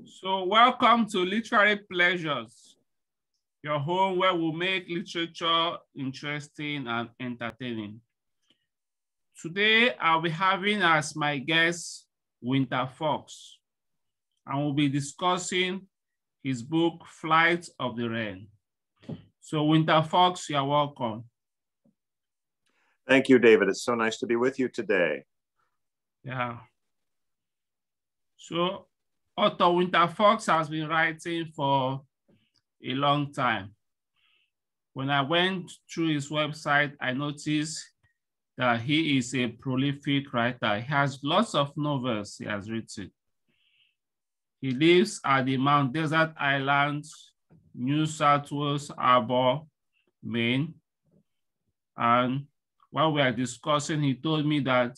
So welcome to Literary Pleasures, your home where we make literature interesting and entertaining. Today, I'll be having as my guest, Winter Fox, and we'll be discussing his book, Flight of the Wren. So Winter Fox, you're welcome. Thank you, David. It's so nice to be with you today. Yeah. So author Winter Fox has been writing for a long time. When I went through his website, I noticed that he is a prolific writer. He has lots of novels he has written. He lives at the Mount Desert Island, New South Wales Harbor, Maine. And while we are discussing, he told me that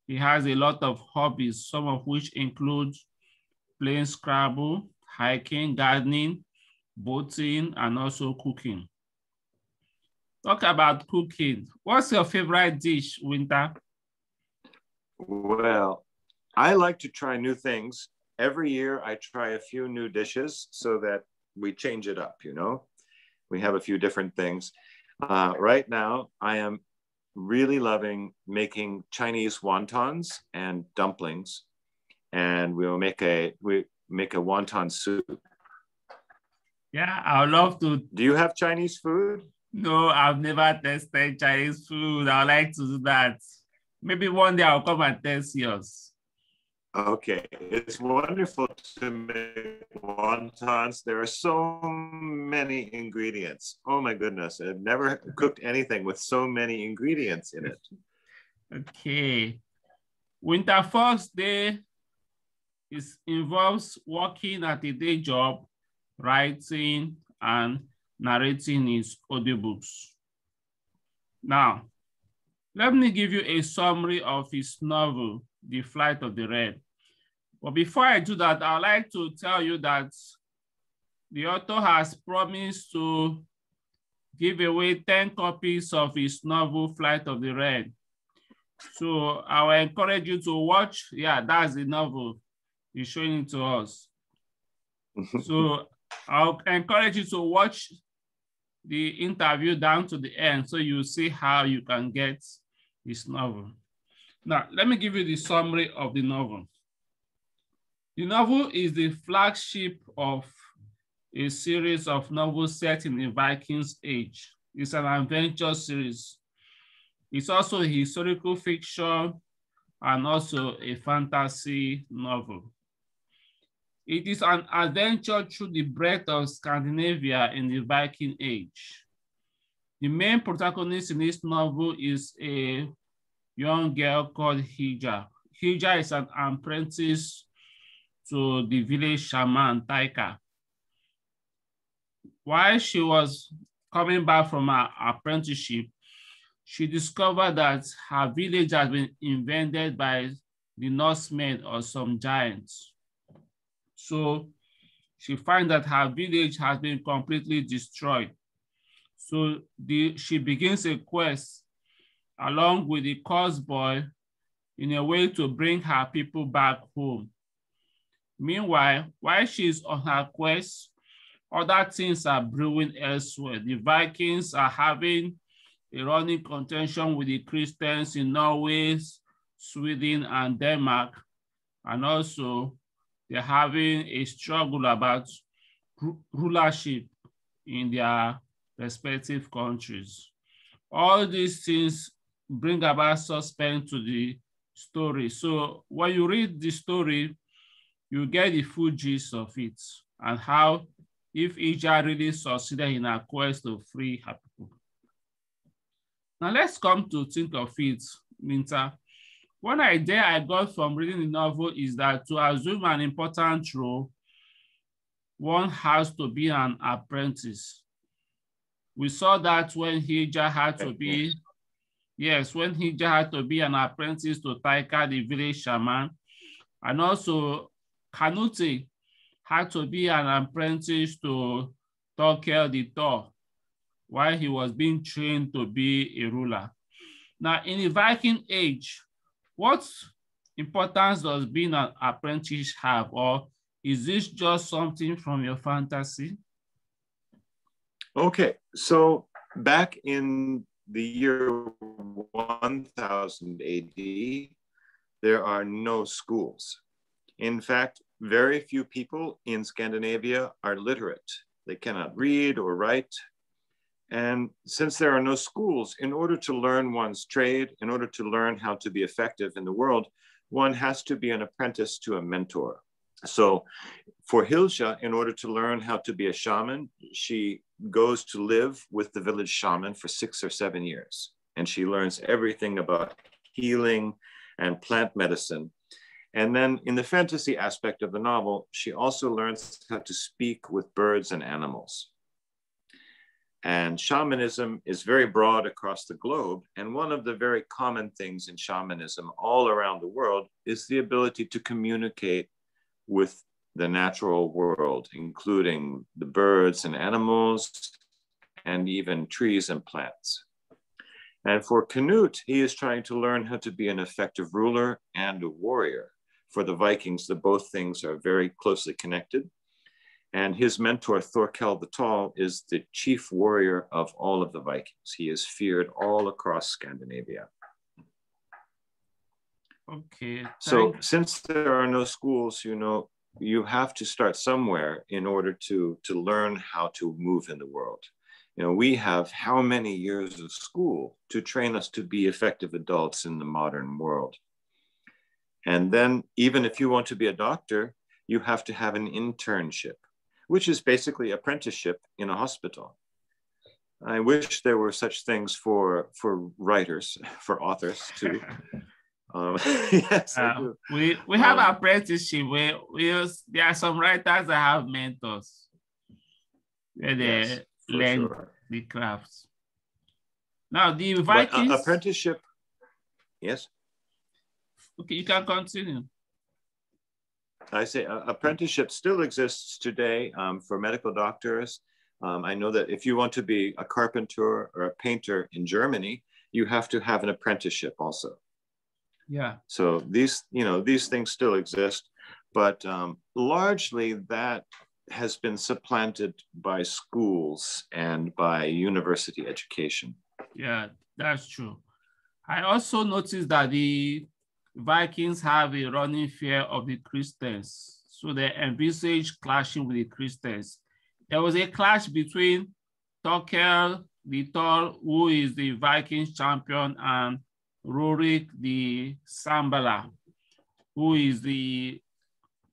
he has a lot of hobbies, some of which include playing Scrabble, hiking, gardening, boating, and also cooking. Talk about cooking. What's your favorite dish, Winter? Well, I like to try new things. Every year I try a few new dishes so that we change it up, you know? We have a few different things. Right now, I am really loving making Chinese wontons and dumplings. And we make a wonton soup. Yeah, I would love to. Do you have Chinese food? No, I've never tasted Chinese food. I'd like to do that. Maybe one day I'll come and test yours. Okay, it's wonderful to make wontons. There are so many ingredients. Oh my goodness, I've never cooked anything with so many ingredients in it. Okay. Winter Fox Day involves working at a day job, writing, and narrating his audiobooks. Now, let me give you a summary of his novel, The Flight of the Wren. But before I do that, I'd like to tell you that the author has promised to give away 10 copies of his novel, Flight of the Wren. So I will encourage you to watch. Yeah, that's the novel. He's showing it to us. So I'll encourage you to watch the interview down to the end so you see how you can get this novel. Now, let me give you the summary of the novel. The novel is the flagship of a series of novels set in the Vikings age. It's an adventure series. It's also a historical fiction and also a fantasy novel. It is an adventure through the breadth of Scandinavia in the Viking age. The main protagonist in this novel is a young girl called Hilja. Hilja is an apprentice to the village shaman, Taika. While she was coming back from her apprenticeship, she discovered that her village has been invaded by the Norsemen or some giants. So she finds that her village has been completely destroyed. So she begins a quest along with the causeboy in a way to bring her people back home. Meanwhile, while she's on her quest, other things are brewing elsewhere. The Vikings are having a running contention with the Christians in Norway, Sweden, and Denmark. And also, they're having a struggle about rulership in their respective countries. All these things bring about suspense to the story. So when you read the story, you get the full gist of it and how if Hilja really succeeded in her quest to free her people. Now let's come to think of it, Winter. One idea I got from reading the novel is that to assume an important role, one has to be an apprentice. We saw that when Hilja had to be, when Hilja had to be an apprentice to Taika, the village shaman, and also Canute had to be an apprentice to Thorkel the Thor while he was being trained to be a ruler. Now, in the Viking age, what importance does being an apprentice have, or Is this just something from your fantasy? Okay, so back in the year 1000 AD, there are no schools. In fact, very few people in Scandinavia are literate. They cannot read or write. And since there are no schools, in order to learn one's trade, in order to learn how to be effective in the world, one has to be an apprentice to a mentor. So for Hilja, in order to learn how to be a shaman, she goes to live with the village shaman for 6 or 7 years. And she learns everything about healing and plant medicine. And then in the fantasy aspect of the novel, she also learns how to speak with birds and animals. And shamanism is very broad across the globe. And one of the very common things in shamanism all around the world is the ability to communicate with the natural world, including the birds and animals, and even trees and plants. And for Canute, he is trying to learn how to be an effective ruler and a warrior. For the Vikings, the both things are very closely connected. And his mentor, Thorkel the Tall, is the chief warrior of all of the Vikings. He is feared all across Scandinavia. Okay. So since there are no schools, you have to start somewhere in order to learn how to move in the world. We have how many years of school to train us to be effective adults in the modern world. And then even if you want to be a doctor, you have to have an internship, which is basically apprenticeship in a hospital. I wish there were such things for writers, for authors too. Yes, I do. We have apprenticeship. There are some writers that have mentors where they learn the crafts. Now the Vikings. But, apprenticeship, yes. Okay, you can continue. I say apprenticeship still exists today for medical doctors. I know that if you want to be a carpenter or a painter in Germany, you have to have an apprenticeship also. Yeah. So these things still exist, but largely that has been supplanted by schools and by university education. Yeah, that's true. I also noticed that the Vikings have a running fear of the Christians, so they envisage clashing with the Christians. There was a clash between Thorkel the Tall, who is the Vikings champion, and Rorik the Sambala, who is the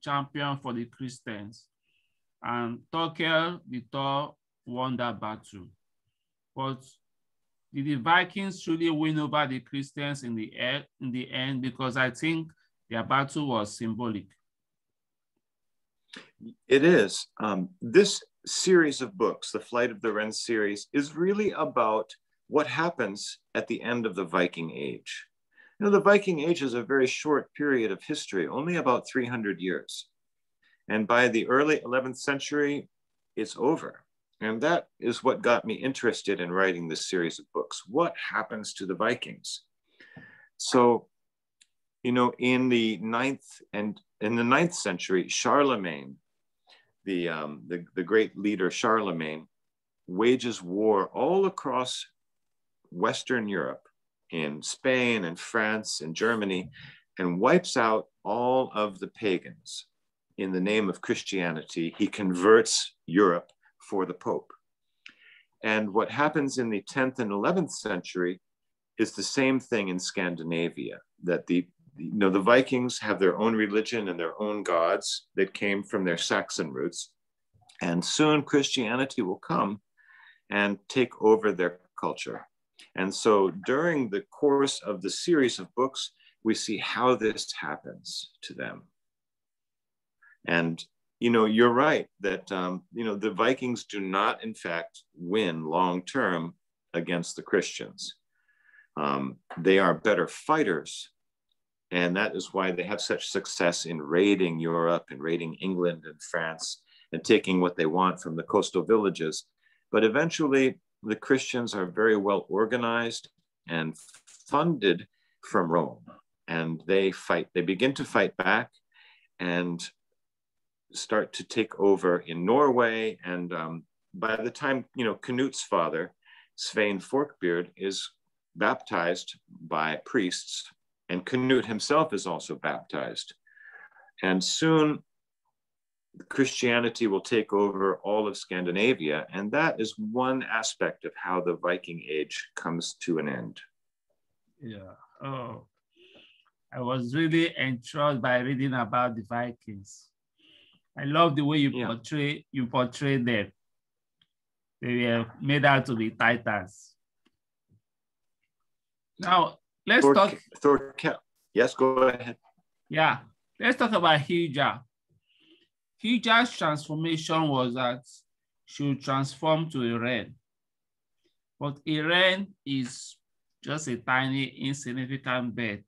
champion for the Christians. And Thorkel the Tall won that battle. But did the Vikings truly win over the Christians in the end? Because I think their battle was symbolic. It is. This series of books, the Flight of the Wren series, is really about what happens at the end of the Viking Age. The Viking Age is a very short period of history, only about 300 years. And by the early 11th century, it's over. And that is what got me interested in writing this series of books. What happens to the Vikings? So, in the 9th century, Charlemagne, the great leader Charlemagne, wages war all across Western Europe, in Spain and France and Germany, and wipes out all of the pagans. In the name of Christianity, he converts Europe for the Pope. And what happens in the 10th and 11th century is the same thing in Scandinavia, that the Vikings have their own religion and their own gods that came from their Saxon roots. And soon Christianity will come and take over their culture. And so during the course of the series of books, we see how this happens to them. And you're right that, the Vikings do not, in fact, win long-term against the Christians. They are better fighters. And that is why they have such success in raiding Europe and raiding England and France and taking what they want from the coastal villages. But eventually, the Christians are very well organized and funded from Rome. And they begin to fight back. And start to take over in Norway. And by the time, Knut's father, Svein Forkbeard, is baptized by priests, and Knut himself is also baptized. And soon Christianity will take over all of Scandinavia. And that is one aspect of how the Viking Age comes to an end. Yeah. Oh, I was really enthralled by reading about the Vikings. I love the way you portray them. They were made out to be titans. Now, let's talk. Yes, go ahead. Yeah, let's talk about Hilja. Hilja's transformation was that she would transform to a wren. But a wren is just a tiny, insignificant bird.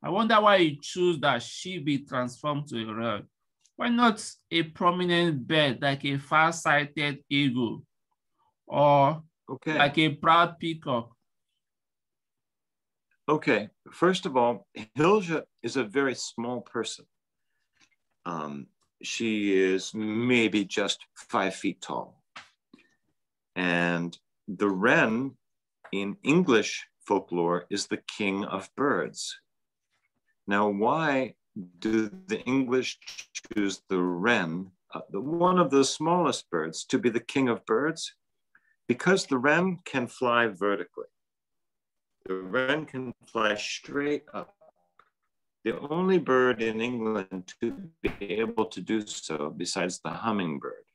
I wonder why you choose that she be transformed to a wren. Why not a prominent bird like a far-sighted eagle or like a proud peacock? Okay, first of all, Hilja is a very small person. She is maybe just 5 feet tall. And the wren in English folklore is the king of birds. Now, why do the English choose the wren, one of the smallest birds, to be the king of birds? Because the wren can fly vertically. The wren can fly straight up. The only bird in England to be able to do so, besides the hummingbird,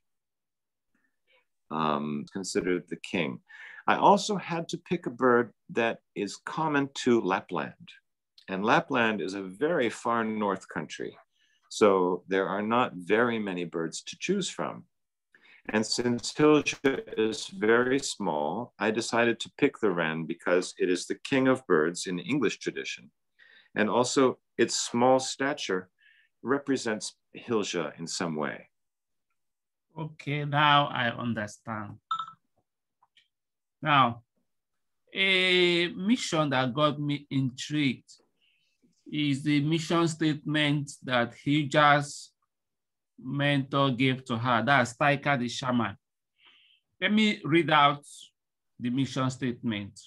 considered the king. I also had to pick a bird that is common to Lapland. And Lapland is a very far north country. So there are not very many birds to choose from. And since Hilja is very small, I decided to pick the wren because it is the king of birds in the English tradition. And also its small stature represents Hilja in some way. Okay, now I understand. Now, a mission that got me intrigued is the mission statement that Hilja's mentor gave to her. That's Taika the shaman. Let me read out the mission statement.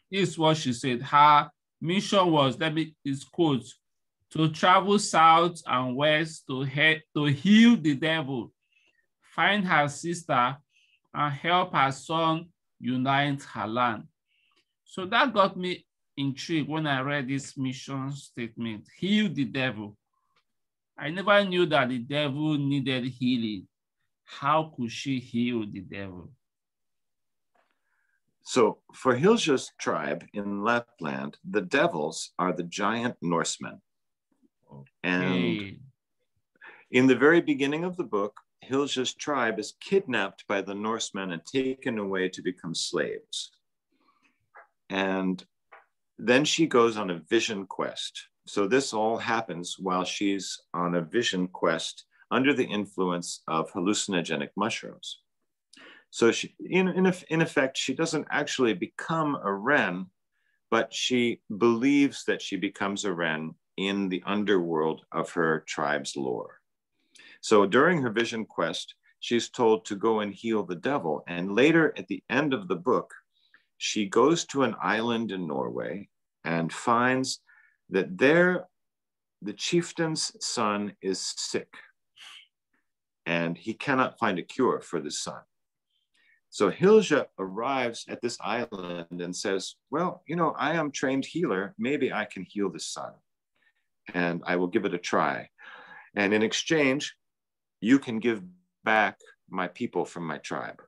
This is what she said. Her mission was, is quote, to travel south and west to heal the devil, find her sister, and help her son unite her land. So that got me intrigued when I read this mission statement, heal the devil. I never knew that the devil needed healing. How could she heal the devil? So for Hilja's tribe in Lapland, the devils are the giant Norsemen. Okay. And in the very beginning of the book, Hilja's tribe is kidnapped by the Norsemen and taken away to become slaves. And then she goes on a vision quest. So this all happens while she's on a vision quest under the influence of hallucinogenic mushrooms. So she, in effect, she doesn't actually become a wren, but she believes that she becomes a wren in the underworld of her tribe's lore. So during her vision quest, she's told to go and heal the devil. And later at the end of the book, she goes to an island in Norway and finds that there the chieftain's son is sick and he cannot find a cure for the son. So Hilja arrives at this island and says, well, I am a trained healer. Maybe I can heal the son and I will give it a try. And in exchange, you can give back my people from my tribe.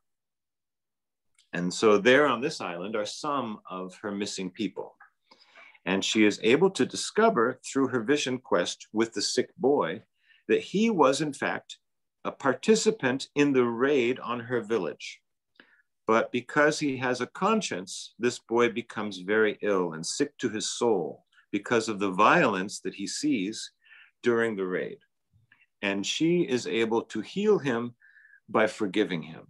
And so there on this island are some of her missing people. And she is able to discover through her vision quest with the sick boy that he was in fact a participant in the raid on her village. But because he has a conscience, this boy becomes very ill and sick to his soul because of the violence that he sees during the raid. And she is able to heal him by forgiving him.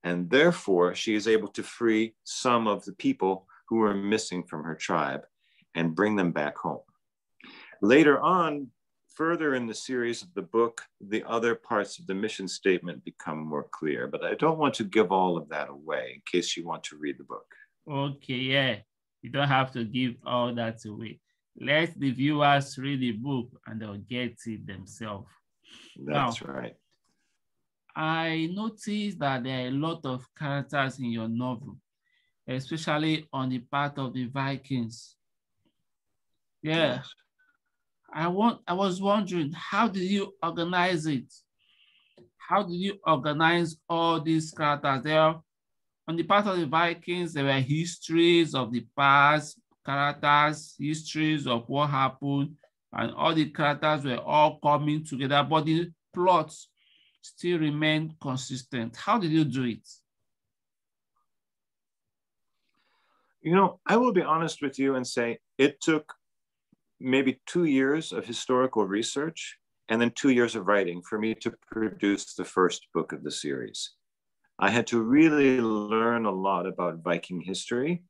And therefore, she is able to free some of the people who are missing from her tribe and bring them back home. Later on, further in the series of the book, the other parts of the mission statement become more clear, but I don't want to give all of that away in case you want to read the book. Okay, yeah. You don't have to give all that away. Let the viewers read the book and they'll get it themselves. That's right. I noticed that there are a lot of characters in your novel, especially on the part of the Vikings. Yeah. Yes. I was wondering, how did you organize it? How did you organize all these characters? There, on the part of the Vikings, there were histories of the past, characters, histories of what happened, and all the characters were all coming together, but the plots still remained consistent. How did you do it? You know, I will be honest with you and say it took maybe 2 years of historical research and then 2 years of writing for me to produce the first book of the series. I had to really learn a lot about Viking history,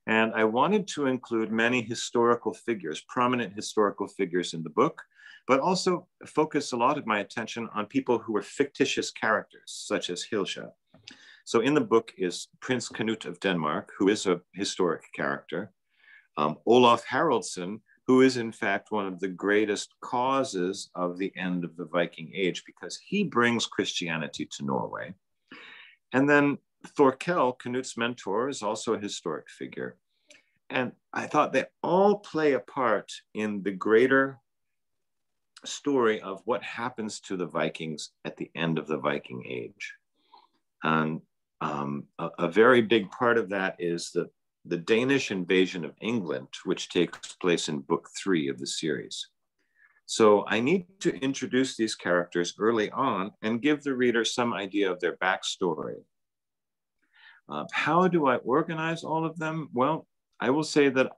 and I wanted to include many historical figures, prominent historical figures in the book, but also focus a lot of my attention on people who were fictitious characters, such as Hilja. So in the book is Prince Canute of Denmark, who is a historic character, Olaf Haraldsson, who is in fact one of the greatest causes of the end of the Viking Age because he brings Christianity to Norway. And then Thorkel, Canute's mentor, is also a historic figure. And I thought they all play a part in the greater story of what happens to the Vikings at the end of the Viking Age. And a very big part of that is the Danish invasion of England, which takes place in book 3 of the series. So I need to introduce these characters early on and give the reader some idea of their backstory. How do I organize all of them? Well, I will say that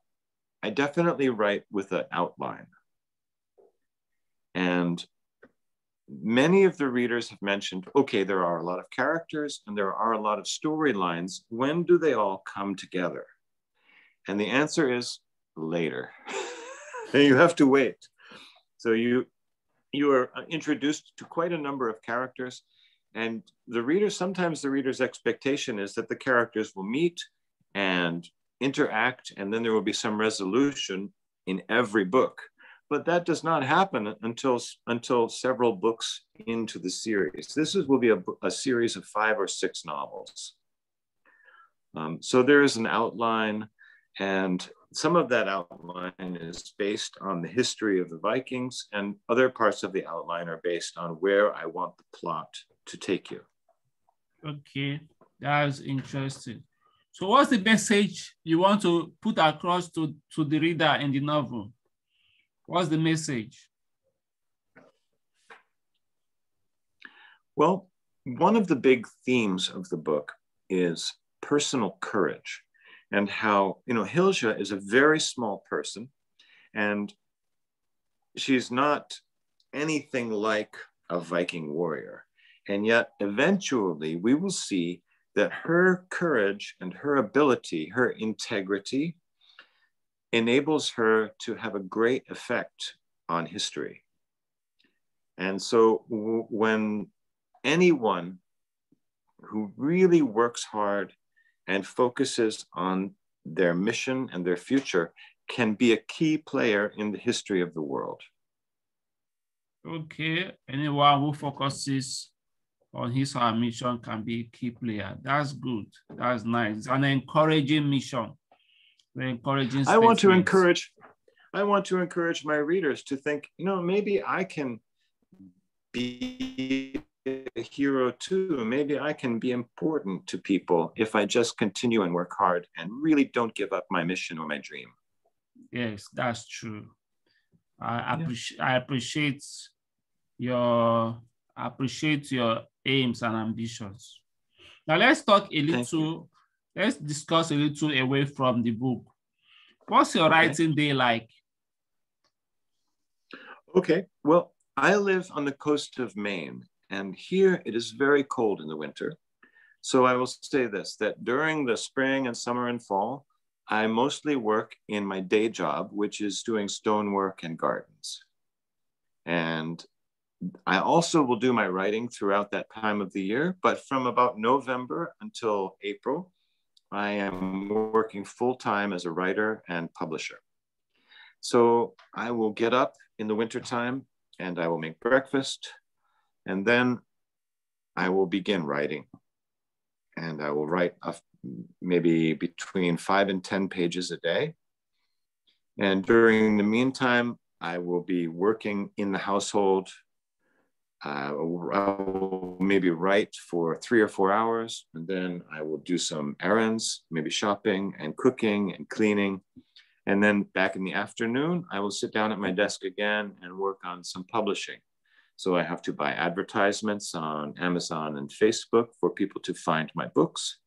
I definitely write with an outline. And many of the readers have mentioned, okay, there are a lot of characters and there are a lot of storylines. When do they all come together? And the answer is later. You have to wait. So you are introduced to quite a number of characters, and sometimes the reader's expectation is that the characters will meet and interact, and then there will be some resolution in every book. But that does not happen until several books into the series. Will be a series of 5 or 6 novels. So there is an outline, and some of that outline is based on the history of the Vikings, and other parts of the outline are based on where I want the plot to take you. Okay, that's interesting. So what's the message you want to put across to the reader in the novel? What's the message? Well, one of the big themes of the book is personal courage, and how, Hilja is a very small person, and she's not anything like a Viking warrior. And yet eventually we will see that her courage and her ability, her integrity, enables her to have a great effect on history. And so when anyone who really works hard and focuses on their mission and their future can be a key player in the history of the world. Okay, anyone who focuses on his or her mission can be a key player. That's good. That's nice. It's an encouraging mission. Encouraging I want to encourage my readers to think, maybe I can be a hero too. Maybe I can be important to people if I just continue and work hard and really don't give up my mission or my dream. Yes, that's true. I appreciate your aims and ambitions. Now let's discuss a little away from the book. What's your writing day like? Okay, well, I live on the coast of Maine, and here it is very cold in the winter. So I will say this, that during the spring and summer and fall, I mostly work in my day job, which is doing stonework and gardens. And I also will do my writing throughout that time of the year, but from about November until April, I am working full-time as a writer and publisher. So I will get up in the wintertime and I will make breakfast, and then I will begin writing. And I will write maybe between 5 and 10 pages a day. And during the meantime, I will be working in the household. I will maybe write for 3 or 4 hours, and then I will do some errands, maybe shopping and cooking and cleaning. And then back in the afternoon, I will sit down at my desk again and work on some publishing. So I have to buy advertisements on Amazon and Facebook for people to find my books.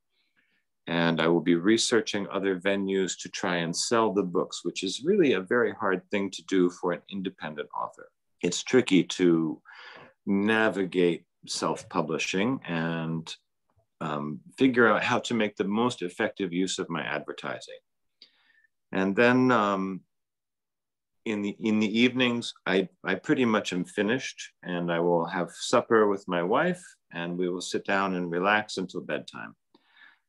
And I will be researching other venues to try and sell the books, which is really a very hard thing to do for an independent author. It's tricky to navigate self-publishing and figure out how to make the most effective use of my advertising. And then in the evenings, I pretty much am finished, and I will have supper with my wife, and we will sit down and relax until bedtime.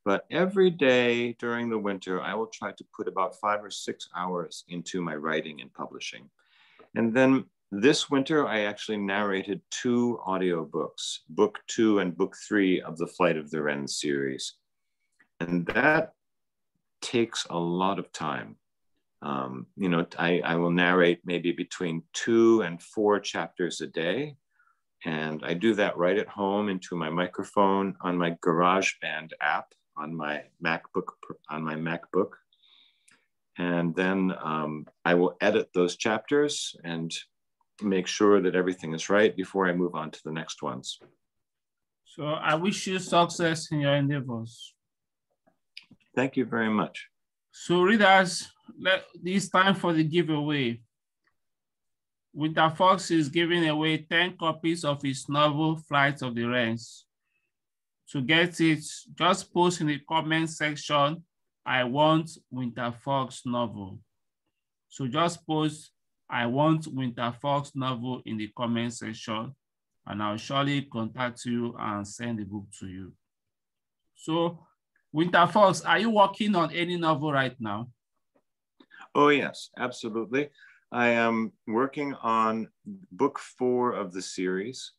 But every day during the winter, I will try to put about 5 or 6 hours into my writing and publishing. And then this winter, I actually narrated 2 audiobooks, book 2 and book 3 of the Flight of the Wren series. And that takes a lot of time. You know, I will narrate maybe between 2 and 4 chapters a day. And I do that right at home into my microphone on my GarageBand app on my MacBook. And then I will edit those chapters and make sure that everything is right before I move on to the next ones. So I wish you success in your endeavors. Thank you very much. So readers, it's time for the giveaway. Winter Fox is giving away 10 copies of his novel, Flight of the Wrens. To get it, just post in the comment section, I want Winter Fox novel. So just post, I want Winter Fox novel in the comment section, and I'll surely contact you and send the book to you. So Winter Fox, are you working on any novel right now? Oh yes, absolutely. I am working on book 4 of the series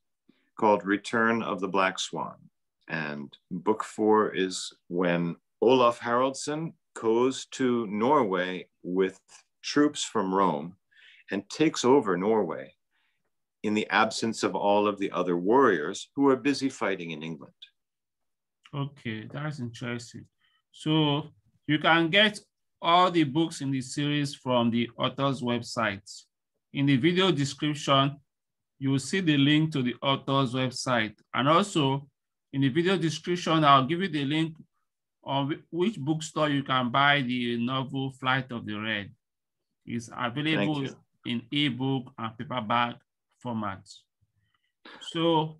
called Return of the Black Swan. And book 4 is when Olaf Haraldsson goes to Norway with troops from Rome and takes over Norway in the absence of all of the other warriors who are busy fighting in England. Okay, that's interesting. So you can get all the books in the series from the author's website. In the video description, you will see the link to the author's website. And also in the video description, I'll give you the link on which bookstore you can buy the novel Flight of the Wren. It's available in ebook and paperback format. So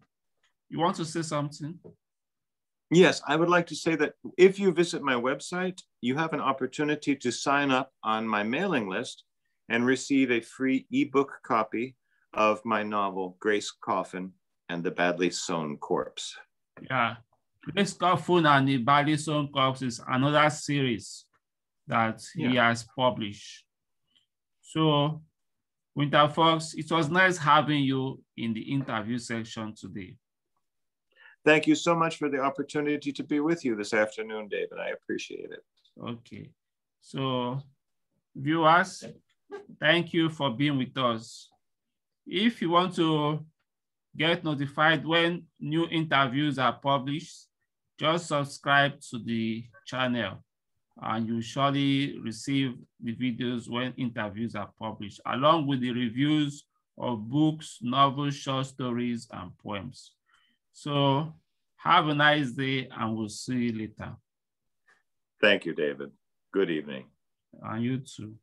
you want to say something? Yes, I would like to say that if you visit my website, you have an opportunity to sign up on my mailing list and receive a free ebook copy of my novel, Grace Coffin and the Badly Sewn Corpse. Yeah, Grace Coffin and the Badly Sewn Corpse is another series that he has published. So, Winter Fox, it was nice having you in the interview section today. Thank you so much for the opportunity to be with you this afternoon, David. I appreciate it. Okay. So, viewers, thank you for being with us. If you want to get notified when new interviews are published, just subscribe to the channel and you surely receive the videos when interviews are published, along with the reviews of books, novels, short stories, and poems. So have a nice day and we'll see you later. Thank you, David. Good evening. And you too.